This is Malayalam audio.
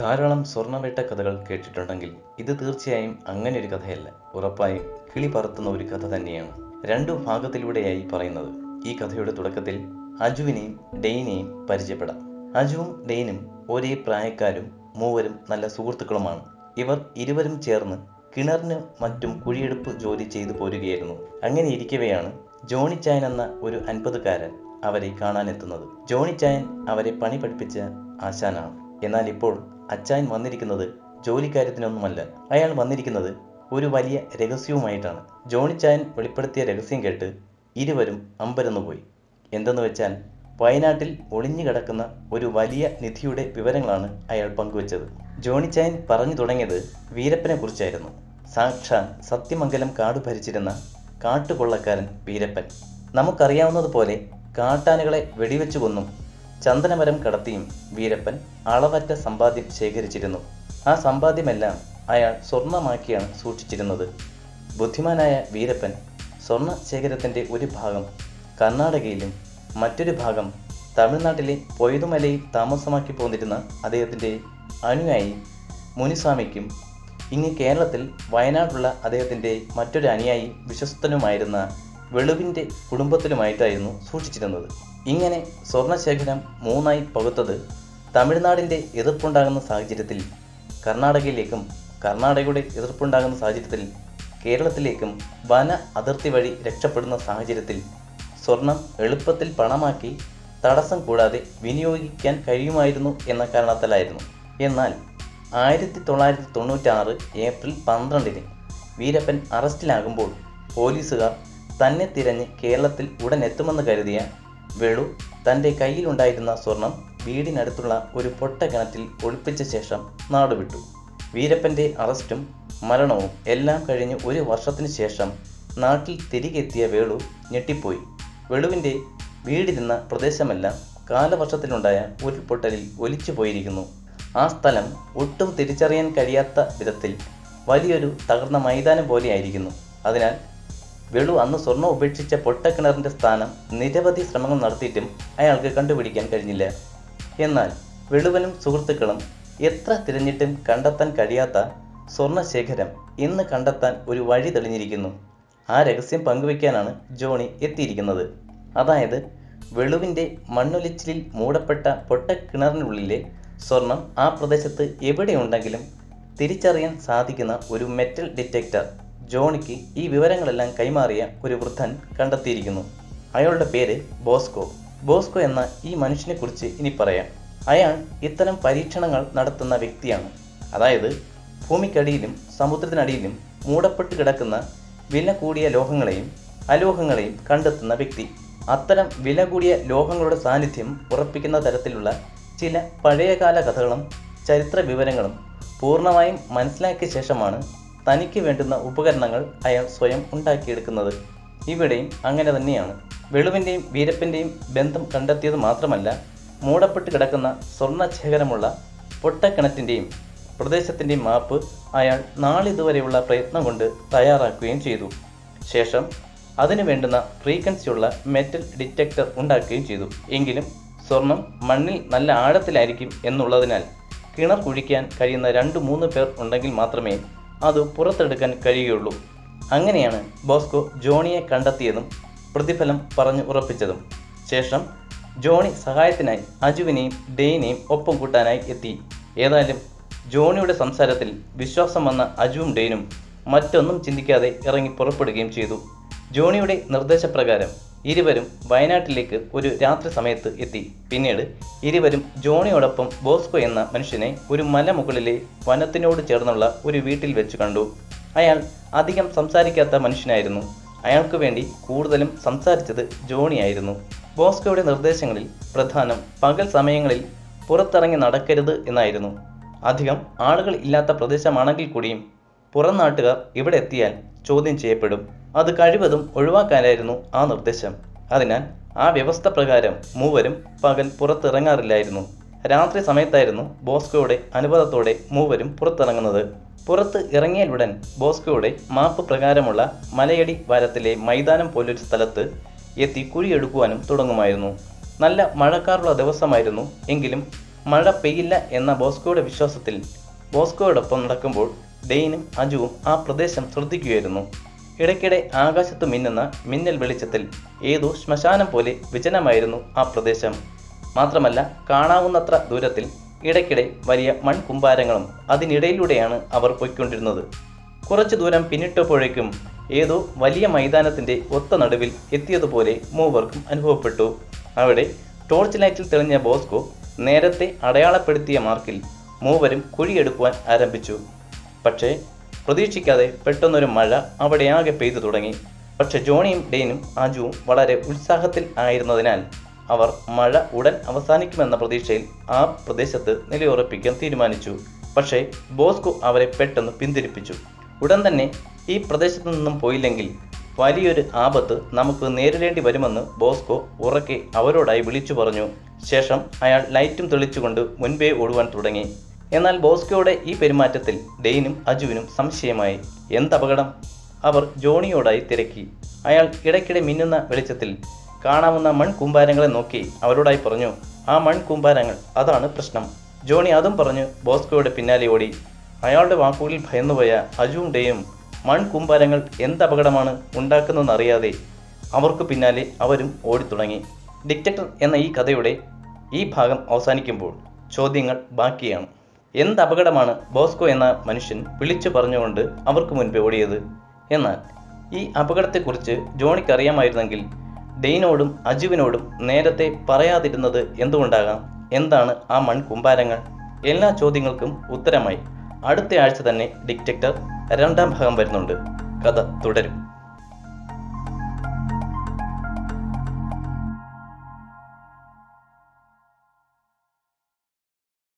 ധാരാളം സ്വർണ്ണവേട്ട കഥകൾ കേട്ടിട്ടുണ്ടെങ്കിൽ ഇത് തീർച്ചയായും അങ്ങനെ ഒരു കഥയല്ല. ഉറപ്പായും കിളി പറത്തുന്ന ഒരു കഥ തന്നെയാണ്. രണ്ടു ഭാഗത്തിലൂടെയായി പറയുന്നത്. ഈ കഥയുടെ തുടക്കത്തിൽ അജുവിനെയും ഡെയിനെയും പരിചയപ്പെടാം. അജുവും ഡെയിനും ഒരേ പ്രായക്കാരും മൂവരും നല്ല സുഹൃത്തുക്കളുമാണ്. ഇവർ ഇരുവരും ചേർന്ന് കിണറിന് മറ്റും കുഴിയെടുപ്പ് ജോലി ചെയ്തു പോരുകയായിരുന്നു. അങ്ങനെ ഇരിക്കവെയാണ് ജോണിച്ചായൻ എന്ന ഒരു 50കാരൻ അവരെ കാണാനെത്തുന്നത്. ജോണിച്ചായൻ അവരെ പണി പഠിപ്പിച്ച ആശാനാണ്. എന്നാൽ ഇപ്പോൾ അച്ചായൻ വന്നിരിക്കുന്നത് ജോലിക്കാര്യത്തിനൊന്നുമല്ല. അയാൾ വന്നിരിക്കുന്നത് ഒരു വലിയ രഹസ്യവുമായിട്ടാണ്. ജോണിച്ചായൻ വെളിപ്പെടുത്തിയ രഹസ്യം കേട്ട് ഇരുവരും അമ്പരന്നുപോയി. എന്തെന്ന് വെച്ചാൽ വയനാട്ടിൽ ഒളിഞ്ഞു കിടക്കുന്ന ഒരു വലിയ നിധിയുടെ വിവരങ്ങളാണ് അയാൾ പങ്കുവച്ചത്. ജോണിച്ചായൻ പറഞ്ഞു തുടങ്ങിയത് വീരപ്പനെ കുറിച്ചായിരുന്നു. സാക്ഷാൽ സത്യമംഗലം കാട് ഭരിച്ചിരുന്ന കാട്ടുകൊള്ളക്കാരൻ വീരപ്പൻ. നമുക്കറിയാവുന്നതുപോലെ കാട്ടാനകളെ വെടിവെച്ചു കൊന്നും ചന്ദനമരം കടത്തിയും വീരപ്പൻ അളവറ്റ സമ്പാദ്യം ശേഖരിച്ചിരുന്നു. ആ സമ്പാദ്യമെല്ലാം അയാൾ സ്വർണമാക്കിയാണ് സൂക്ഷിച്ചിരുന്നത്. ബുദ്ധിമാനായ വീരപ്പൻ സ്വർണ്ണ ശേഖരത്തിൻ്റെ ഒരു ഭാഗം കർണാടകയിലും മറ്റൊരു ഭാഗം തമിഴ്നാട്ടിലെ പൊയ്തുമലയിൽ താമസമാക്കി പോന്നിരുന്ന അദ്ദേഹത്തിൻ്റെ അനുയായി മുനിസ്വാമിക്കും ഇങ്ങ് കേരളത്തിൽ വയനാടുള്ള അദ്ദേഹത്തിൻ്റെ മറ്റൊരു അനുയായി വിശ്വസ്തനുമായിരുന്ന വെളുവിൻ്റെ കുടുംബത്തിലുമായിട്ടായിരുന്നു സൂക്ഷിച്ചിരുന്നത്. ഇങ്ങനെ സ്വർണശേഖരം മൂന്നായി പകുത്തത് തമിഴ്നാടിൻ്റെ എതിർപ്പുണ്ടാകുന്ന സാഹചര്യത്തിൽ കർണാടകയിലേക്കും കർണാടകയുടെ എതിർപ്പുണ്ടാകുന്ന സാഹചര്യത്തിൽ കേരളത്തിലേക്കും വന അതിർത്തി വഴി രക്ഷപ്പെടുന്ന സാഹചര്യത്തിൽ സ്വർണം എളുപ്പത്തിൽ പണമാക്കി തടസ്സം കൂടാതെ വിനിയോഗിക്കാൻ കഴിയുമായിരുന്നു എന്ന കാരണത്താലായിരുന്നു. എന്നാൽ 1996 ഏപ്രിൽ 12 വീരപ്പൻ അറസ്റ്റിലാകുമ്പോൾ പോലീസുകാർ തന്നെ തിരഞ്ഞ് കേരളത്തിൽ ഉടൻ എത്തുമെന്ന് കരുതിയ വേളു തൻ്റെ കയ്യിലുണ്ടായിരുന്ന സ്വർണം വീടിനടുത്തുള്ള ഒരു പൊട്ട കിണറ്റിൽ ഒളിപ്പിച്ച ശേഷം നാടുവിട്ടു. വീരപ്പൻ്റെ അറസ്റ്റും മരണവും എല്ലാം കഴിഞ്ഞ് ഒരു വർഷത്തിന് ശേഷം നാട്ടിൽ തിരികെ എത്തിയ വേളു ഞെട്ടിപ്പോയി. വേളുവിൻ്റെ വീടിരുന്ന പ്രദേശമെല്ലാം കാലവർഷത്തിലുണ്ടായ ഉരുൾപൊട്ടലിൽ ഒലിച്ചു പോയിരിക്കുന്നു. ആ സ്ഥലം ഒട്ടും തിരിച്ചറിയാൻ കഴിയാത്ത വിധത്തിൽ വലിയൊരു തകർന്ന മൈതാനം പോലെയായിരിക്കുന്നു. അതിനാൽ വേളു അന്ന് സ്വർണം ഉപേക്ഷിച്ച പൊട്ടക്കിണറിൻ്റെ സ്ഥാനം നിരവധി ശ്രമങ്ങൾ നടത്തിയിട്ടും അയാൾക്ക് കണ്ടുപിടിക്കാൻ കഴിഞ്ഞില്ല. എന്നാൽ വേളുവനും സുഹൃത്തുക്കളും എത്ര തിരഞ്ഞിട്ടും കണ്ടെത്താൻ കഴിയാത്ത സ്വർണശേഖരം ഇന്ന് കണ്ടെത്താൻ ഒരു വഴി തെളിഞ്ഞിരിക്കുന്നു. ആ രഹസ്യം പങ്കുവയ്ക്കാനാണ് ജോണി എത്തിയിരിക്കുന്നത്. അതായത് വേളുവിൻ്റെ മണ്ണൊലിച്ചിലിൽ മൂടപ്പെട്ട പൊട്ടക്കിണറിനുള്ളിലെ സ്വർണം ആ പ്രദേശത്ത് എവിടെയുണ്ടെങ്കിലും തിരിച്ചറിയാൻ സാധിക്കുന്ന ഒരു മെറ്റൽ ഡിറ്റക്ടർ ജോണിക്ക് ഈ വിവരങ്ങളെല്ലാം കൈമാറിയ ഒരു വൃദ്ധൻ കണ്ടെത്തിയിരിക്കുന്നു. അയാളുടെ പേര് ബോസ്കോ. ബോസ്കോ എന്ന ഈ മനുഷ്യനെക്കുറിച്ച് ഇനി പറയാം. അയാൾ ഇത്തരം പരീക്ഷണങ്ങൾ നടത്തുന്ന വ്യക്തിയാണ്. അതായത് ഭൂമിക്കടിയിലും സമുദ്രത്തിനടിയിലും മൂടപ്പെട്ട് കിടക്കുന്ന വില കൂടിയ ലോഹങ്ങളെയും അലോഹങ്ങളെയും കണ്ടെത്തുന്ന വ്യക്തി. അത്തരം വില കൂടിയ ലോഹങ്ങളുടെ സാന്നിധ്യം ഉറപ്പിക്കുന്ന തരത്തിലുള്ള ചില പഴയകാല കഥകളും ചരിത്ര വിവരങ്ങളും പൂർണ്ണമായും മനസ്സിലാക്കിയ ശേഷമാണ് തനിക്ക് വേണ്ടുന്ന ഉപകരണങ്ങൾ അയാൾ സ്വയം ഉണ്ടാക്കിയെടുക്കുന്നത്. ഇവിടെയും അങ്ങനെ തന്നെയാണ്. വേളുവിൻ്റെയും വീരപ്പൻ്റെയും ബന്ധം കണ്ടെത്തിയത് മാത്രമല്ല, മൂടപ്പെട്ട് കിടക്കുന്ന സ്വർണ്ണശേഖരമുള്ള പൊട്ടക്കിണറ്റിൻ്റെയും പ്രദേശത്തിൻ്റെയും മാപ്പ് അയാൾ നാളിതുവരെയുള്ള പ്രയത്നം കൊണ്ട് തയ്യാറാക്കുകയും ചെയ്തു. ശേഷം അതിനു വേണ്ടുന്ന ഫ്രീക്വൻസിയുള്ള മെറ്റൽ ഡിറ്റക്ടർ ഉണ്ടാക്കുകയും ചെയ്തു. എങ്കിലും സ്വർണം മണ്ണിൽ നല്ല ആഴത്തിലായിരിക്കും എന്നുള്ളതിനാൽ കിണർ കുഴിക്കാൻ കഴിയുന്ന 2-3 പേർ ഉണ്ടെങ്കിൽ മാത്രമേ അത് പുറത്തെടുക്കാൻ കഴിയുകയുള്ളൂ. അങ്ങനെയാണ് ബോസ്കോ ജോണിയെ കണ്ടെത്തിയതും പ്രതിഫലം പറഞ്ഞു ഉറപ്പിച്ചതും. ശേഷം ജോണി സഹായത്തിനായി അജുവിനെയും ഡെയിനെയും ഒപ്പം കൂട്ടാനായി എത്തി. ഏതായാലും ജോണിയുടെ സംസാരത്തിൽ വിശ്വാസം വന്ന അജുവും ഡെയിനും മറ്റൊന്നും ചിന്തിക്കാതെ ഇറങ്ങി പുറപ്പെടുകയും ചെയ്തു. ജോണിയുടെ നിർദ്ദേശപ്രകാരം ഇരുവരും വയനാട്ടിലേക്ക് ഒരു രാത്രി സമയത്ത് എത്തി. പിന്നീട് ഇരുവരും ജോണിയോടൊപ്പം ബോസ്കോ എന്ന മനുഷ്യനെ ഒരു മലമുകളിലെ വനത്തിനോട് ചേർന്നുള്ള ഒരു വീട്ടിൽ വെച്ച് കണ്ടു. അയാൾ അധികം സംസാരിക്കാത്ത മനുഷ്യനായിരുന്നു. അയാൾക്ക് വേണ്ടി കൂടുതലും സംസാരിച്ചത് ജോണിയായിരുന്നു. ബോസ്കോയുടെ നിർദ്ദേശങ്ങളിൽ പ്രധാനം പകൽ സമയങ്ങളിൽ പുറത്തിറങ്ങി നടക്കരുത് എന്നായിരുന്നു. അധികം ആളുകൾ ഇല്ലാത്ത പ്രദേശമാണെങ്കിൽ കൂടിയും പുറം നാട്ടുകാർ ഇവിടെ എത്തിയാൽ ചോദ്യം ചെയ്യപ്പെടും. അത് കഴിവതും ഒഴിവാക്കാനായിരുന്നു ആ നിർദ്ദേശം. അതിനാൽ ആ വ്യവസ്ഥ പ്രകാരം മൂവരും പകൽ പുറത്തിറങ്ങാറില്ലായിരുന്നു. രാത്രി സമയത്തായിരുന്നു ബോസ്കോയുടെ അനുവാദത്തോടെ മൂവരും പുറത്തിറങ്ങുന്നത്. പുറത്ത് ഇറങ്ങിയാലുടൻ ബോസ്കോയുടെ മാപ്പ് പ്രകാരമുള്ള മലയടി വാരത്തിലെ മൈതാനം പോലൊരു സ്ഥലത്ത് എത്തി കുഴിയെടുക്കുവാനും തുടങ്ങുമായിരുന്നു. നല്ല മഴക്കാറുള്ള ദിവസമായിരുന്നു. എങ്കിലും മഴ പെയ്യില്ല എന്ന ബോസ്കോയുടെ വിശ്വാസത്തിൽ ബോസ്കോയോടൊപ്പം നടക്കുമ്പോൾ ഡെയിനും അജുവും ആ പ്രദേശം ശ്രദ്ധിക്കുകയായിരുന്നു. ഇടയ്ക്കിടെ ആകാശത്ത് മിന്നുന്ന മിന്നൽ വെളിച്ചത്തിൽ ഏതോ ശ്മശാനം പോലെ വിജനമായിരുന്നു ആ പ്രദേശം. മാത്രമല്ല, കാണാവുന്നത്ര ദൂരത്തിൽ ഇടയ്ക്കിടെ വലിയ മൺകൂമ്പാരങ്ങളും അതിനിടയിലൂടെയാണ് അവർ പോയിക്കൊണ്ടിരുന്നത്. കുറച്ചു ദൂരം പിന്നിട്ടപ്പോഴേക്കും ഏതോ വലിയ മൈതാനത്തിന്റെ ഒത്ത നടുവിൽ എത്തിയതുപോലെ മൂവർക്കും അനുഭവപ്പെട്ടു. അവിടെ ടോർച്ച് ലൈറ്റിൽ തെളിഞ്ഞ ബോസ്കോ നേരത്തെ അടയാളപ്പെടുത്തിയ മാർക്കിൽ മൂവരും കുഴിയെടുക്കുവാൻ ആരംഭിച്ചു. പക്ഷേ പ്രതീക്ഷിക്കാതെ പെട്ടെന്നൊരു മഴ അവിടെ ആകെ പെയ്തു തുടങ്ങി. പക്ഷെ ജോണിയും ഡെയിനും അജുവും വളരെ ഉത്സാഹത്തിൽ ആയിരുന്നതിനാൽ അവർ മഴ ഉടൻ അവസാനിക്കുമെന്ന പ്രതീക്ഷയിൽ ആ പ്രദേശത്ത് നിലയുറപ്പിക്കാൻ തീരുമാനിച്ചു. പക്ഷേ ബോസ്കോ അവരെ പെട്ടെന്ന് പിന്തിരിപ്പിച്ചു. ഉടൻ തന്നെ ഈ പ്രദേശത്തു നിന്നും പോയില്ലെങ്കിൽ വലിയൊരു ആപത്ത് നമുക്ക് നേരിടേണ്ടി വരുമെന്ന് ബോസ്കോ ഉറക്കെ അവരോടായി വിളിച്ചു പറഞ്ഞു. ശേഷം അയാൾ ലൈറ്റും തെളിച്ചുകൊണ്ട് മുൻപേ ഓടുവാൻ തുടങ്ങി. എന്നാൽ ബോസ്കോയുടെ ഈ പെരുമാറ്റത്തിൽ ഡെയിനും അജുവിനും സംശയമായി. എന്തപകടം? അവർ ജോണിയോടായി തിരക്കി. അയാൾ ഇടയ്ക്കിടെ മിന്നുന്ന വെളിച്ചത്തിൽ കാണാവുന്ന മൺകൂമ്പാരങ്ങളെ നോക്കി അവരോടായി പറഞ്ഞു, ആ മൺകൂമ്പാരങ്ങൾ, അതാണ് പ്രശ്നം. ജോണി അതും പറഞ്ഞ് ബോസ്കോയുടെ പിന്നാലെ ഓടി. അയാളുടെ വാക്കുകളിൽ ഭയന്നുപോയ അജുവും ഡെയും മൺകൂമ്പാരങ്ങൾ എന്തപകടമാണ് ഉണ്ടാക്കുന്നതെന്നറിയാതെ അവർക്ക് പിന്നാലെ അവരും ഓടിത്തുടങ്ങി. ഡിറ്റക്ടർ എന്ന ഈ കഥയുടെ ഈ ഭാഗം അവസാനിക്കുമ്പോൾ ചോദ്യങ്ങൾ ബാക്കിയാണ്. എന്തപകടമാണ് ബോസ്കോ എന്ന മനുഷ്യൻ വിളിച്ചു പറഞ്ഞുകൊണ്ട് അവർക്ക് മുൻപേ ഓടിയത്? എന്നാൽ ഈ അപകടത്തെക്കുറിച്ച് ജോണിക്ക് അറിയാമായിരുന്നെങ്കിൽ ഡെയിനോടും അജുവിനോടും നേരത്തെ പറയാതിരുന്നത് എന്തുകൊണ്ടാകാം? എന്താണ് ആ മൺകൂമ്പാരങ്ങൾ? എല്ലാ ചോദ്യങ്ങൾക്കും ഉത്തരമായി അടുത്ത ആഴ്ച തന്നെ ഡിറ്റക്ടർ 2ാം ഭാഗം വരുന്നുണ്ട്. കഥ തുടരും.